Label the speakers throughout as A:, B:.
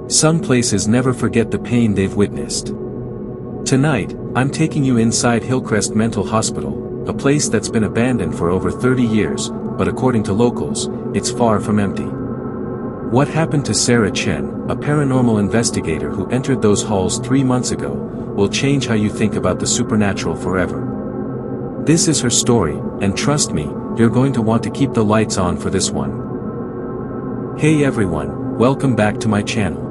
A: Some places never forget the pain they've witnessed. Tonight, I'm taking you inside Hillcrest Mental Hospital, a place that's been abandoned for over 30 years, but according to locals, it's far from empty. What happened to Sarah Chen, a paranormal investigator who entered those halls 3 months ago, will change how you think about the supernatural forever. This is her story, and trust me, you're going to want to keep the lights on for this one. Hey everyone, welcome back to my channel.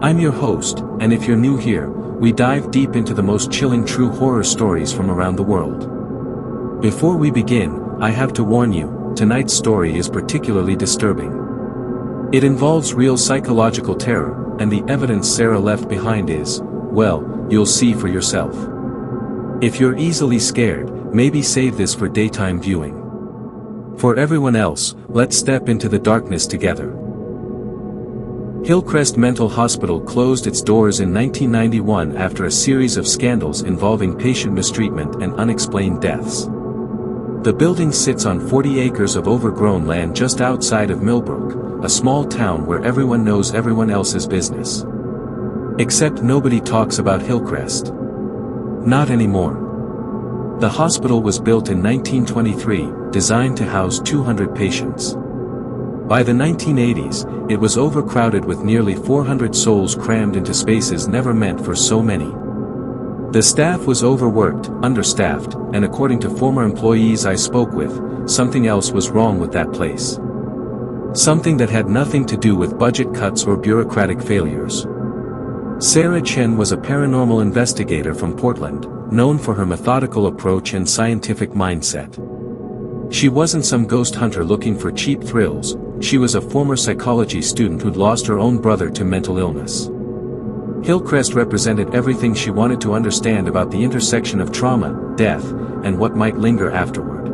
A: I'm your host, and if you're new here, we dive deep into the most chilling true horror stories from around the world. Before we begin, I have to warn you, tonight's story is particularly disturbing. It involves real psychological terror, and the evidence Sarah left behind is, well, you'll see for yourself. If you're easily scared, maybe save this for daytime viewing. For everyone else, let's step into the darkness together. Hillcrest Mental Hospital closed its doors in 1991 after a series of scandals involving patient mistreatment and unexplained deaths. The building sits on 40 acres of overgrown land just outside of Millbrook, a small town where everyone knows everyone else's business. Except nobody talks about Hillcrest. Not anymore. The hospital was built in 1923, designed to house 200 patients. By the 1980s, it was overcrowded with nearly 400 souls crammed into spaces never meant for so many. The staff was overworked, understaffed, and according to former employees I spoke with, something else was wrong with that place. Something that had nothing to do with budget cuts or bureaucratic failures. Sarah Chen was a paranormal investigator from Portland, known for her methodical approach and scientific mindset. She wasn't some ghost hunter looking for cheap thrills, she was a former psychology student who'd lost her own brother to mental illness. Hillcrest represented everything she wanted to understand about the intersection of trauma, death, and what might linger afterward.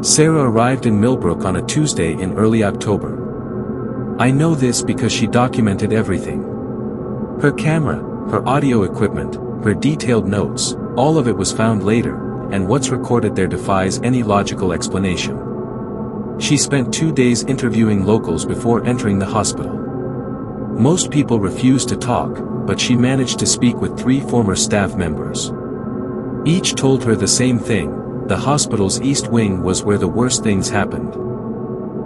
A: Sarah arrived in Millbrook on a Tuesday in early October. I know this because she documented everything. Her camera, her audio equipment, her detailed notes, all of it was found later, and what's recorded there defies any logical explanation. She spent 2 days interviewing locals before entering the hospital. Most people refused to talk, but she managed to speak with 3 former staff members. Each told her the same thing: the hospital's East Wing was where the worst things happened.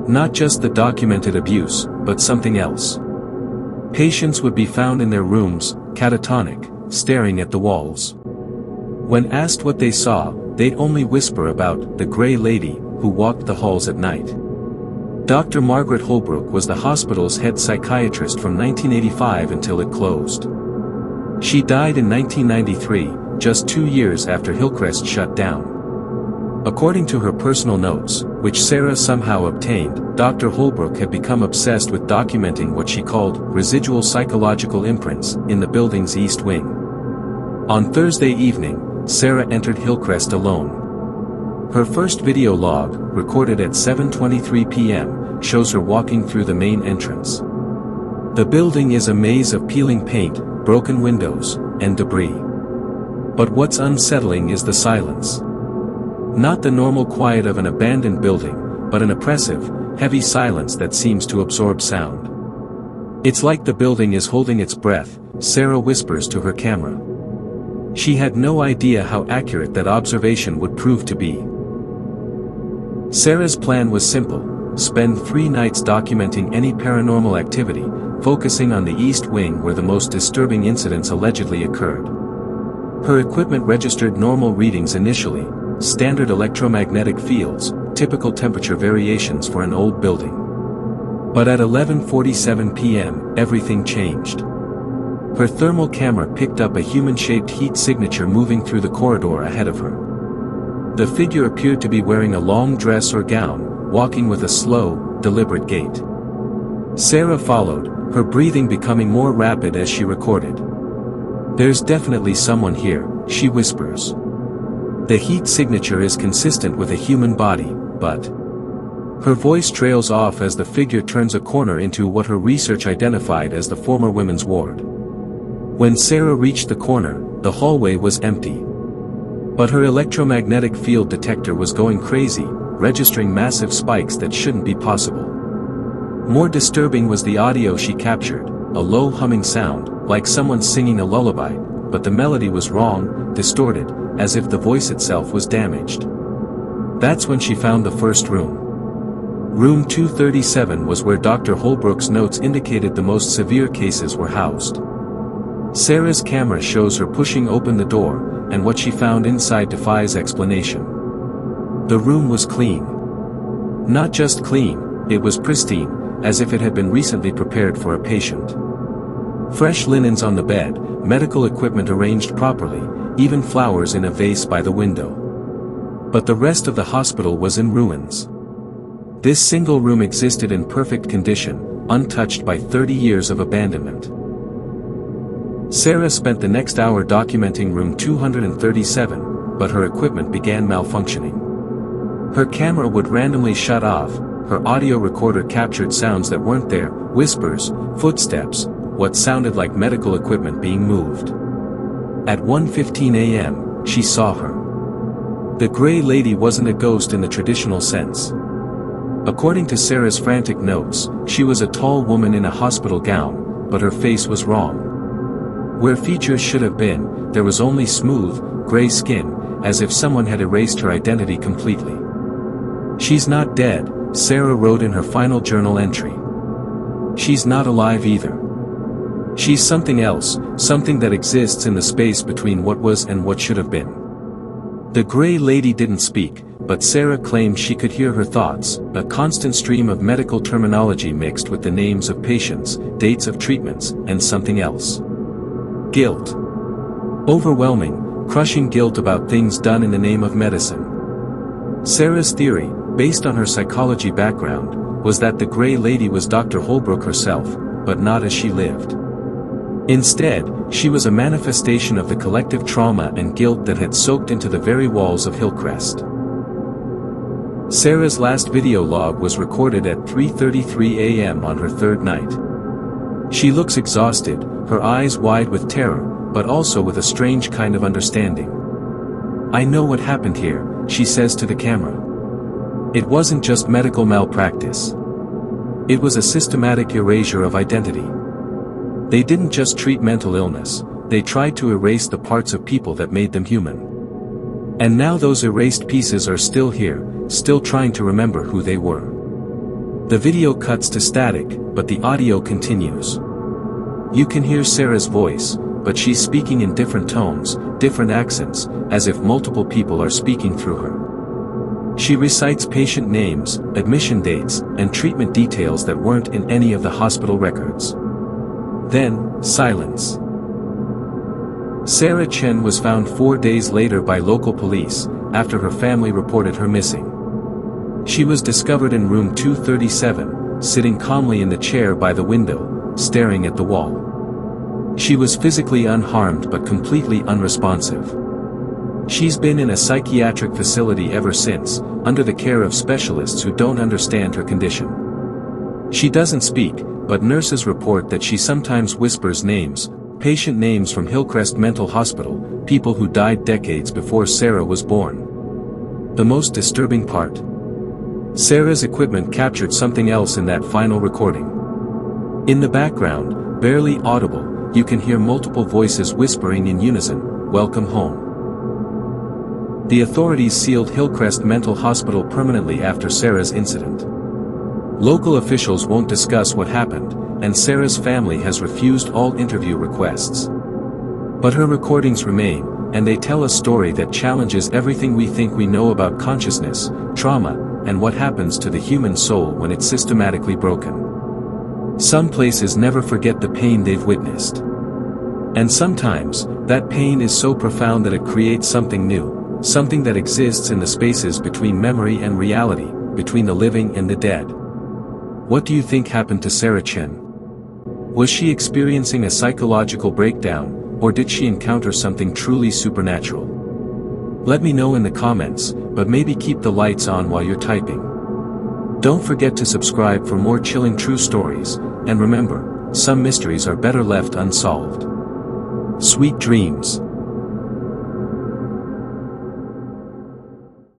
A: Not just the documented abuse, but something else. Patients would be found in their rooms, catatonic, staring at the walls. When asked what they saw, they'd only whisper about the gray lady who walked the halls at night. Dr. Margaret Holbrook was the hospital's head psychiatrist from 1985 until it closed. She died in 1993, just 2 years after Hillcrest shut down. According to her personal notes, which Sarah somehow obtained, Dr. Holbrook had become obsessed with documenting what she called residual psychological imprints in the building's East Wing. On Thursday evening, Sarah entered Hillcrest alone. Her first video log, recorded at 7:23 p.m., shows her walking through the main entrance. The building is a maze of peeling paint, broken windows, and debris. But what's unsettling is the silence. Not the normal quiet of an abandoned building, but an oppressive, heavy silence that seems to absorb sound. It's like the building is holding its breath, Sarah whispers to her camera. She had no idea how accurate that observation would prove to be. Sarah's plan was simple: spend 3 nights documenting any paranormal activity, focusing on the East Wing where the most disturbing incidents allegedly occurred. Her equipment registered normal readings initially: standard electromagnetic fields, typical temperature variations for an old building. But at 11:47 p.m., everything changed. Her thermal camera picked up a human-shaped heat signature moving through the corridor ahead of her. The figure appeared to be wearing a long dress or gown, walking with a slow, deliberate gait. Sarah followed, her breathing becoming more rapid as she recorded. "There's definitely someone here," she whispers. "The heat signature is consistent with a human body, but..." Her voice trails off as the figure turns a corner into what her research identified as the former women's ward. When Sarah reached the corner, the hallway was empty. But her electromagnetic field detector was going crazy, registering massive spikes that shouldn't be possible. More disturbing was the audio she captured, a low humming sound, like someone singing a lullaby, but the melody was wrong, distorted, as if the voice itself was damaged. That's when she found the first room. Room 237 was where Dr. Holbrook's notes indicated the most severe cases were housed. Sarah's camera shows her pushing open the door, and what she found inside defies explanation. The room was clean. Not just clean, it was pristine, as if it had been recently prepared for a patient. Fresh linens on the bed, medical equipment arranged properly, even flowers in a vase by the window. But the rest of the hospital was in ruins. This single room existed in perfect condition, untouched by 30 years of abandonment. Sarah spent the next hour documenting room 237, but her equipment began malfunctioning. Her camera would randomly shut off, her audio recorder captured sounds that weren't there, whispers, footsteps, what sounded like medical equipment being moved. At 1:15 a.m., she saw her. The gray lady wasn't a ghost in the traditional sense. According to Sarah's frantic notes, she was a tall woman in a hospital gown, but her face was wrong. Where features should have been, there was only smooth, gray skin, as if someone had erased her identity completely. "She's not dead," Sarah wrote in her final journal entry. "She's not alive either. She's something else, something that exists in the space between what was and what should have been." The gray lady didn't speak, but Sarah claimed she could hear her thoughts, a constant stream of medical terminology mixed with the names of patients, dates of treatments, and something else. Guilt. Overwhelming, crushing guilt about things done in the name of medicine. Sarah's theory, based on her psychology background, was that the gray lady was Dr. Holbrook herself, but not as she lived. Instead, she was a manifestation of the collective trauma and guilt that had soaked into the very walls of Hillcrest. Sarah's last video log was recorded at 3:33 a.m. on her third night. She looks exhausted, her eyes wide with terror, but also with a strange kind of understanding. "I know what happened here," she says to the camera. "It wasn't just medical malpractice. It was a systematic erasure of identity. They didn't just treat mental illness, they tried to erase the parts of people that made them human. And now those erased pieces are still here, still trying to remember who they were." The video cuts to static, but the audio continues. You can hear Sarah's voice, but she's speaking in different tones, different accents, as if multiple people are speaking through her. She recites patient names, admission dates, and treatment details that weren't in any of the hospital records. Then, silence. Sarah Chen was found 4 days later by local police, after her family reported her missing. She was discovered in room 237, sitting calmly in the chair by the window, staring at the wall. She was physically unharmed but completely unresponsive. She's been in a psychiatric facility ever since, under the care of specialists who don't understand her condition. She doesn't speak, but nurses report that she sometimes whispers names, patient names from Hillcrest Mental Hospital, people who died decades before Sarah was born. The most disturbing part. Sarah's equipment captured something else in that final recording. In the background, barely audible, you can hear multiple voices whispering in unison, "Welcome home." The authorities sealed Hillcrest Mental Hospital permanently after Sarah's incident. Local officials won't discuss what happened, and Sarah's family has refused all interview requests. But her recordings remain, and they tell a story that challenges everything we think we know about consciousness, trauma, and what happens to the human soul when it's systematically broken. Some places never forget the pain they've witnessed. And sometimes, that pain is so profound that it creates something new, something that exists in the spaces between memory and reality, between the living and the dead. What do you think happened to Sarah Chen? Was she experiencing a psychological breakdown, or did she encounter something truly supernatural? Let me know in the comments, but maybe keep the lights on while you're typing. Don't forget to subscribe for more chilling true stories, and remember, some mysteries are better left unsolved. Sweet dreams.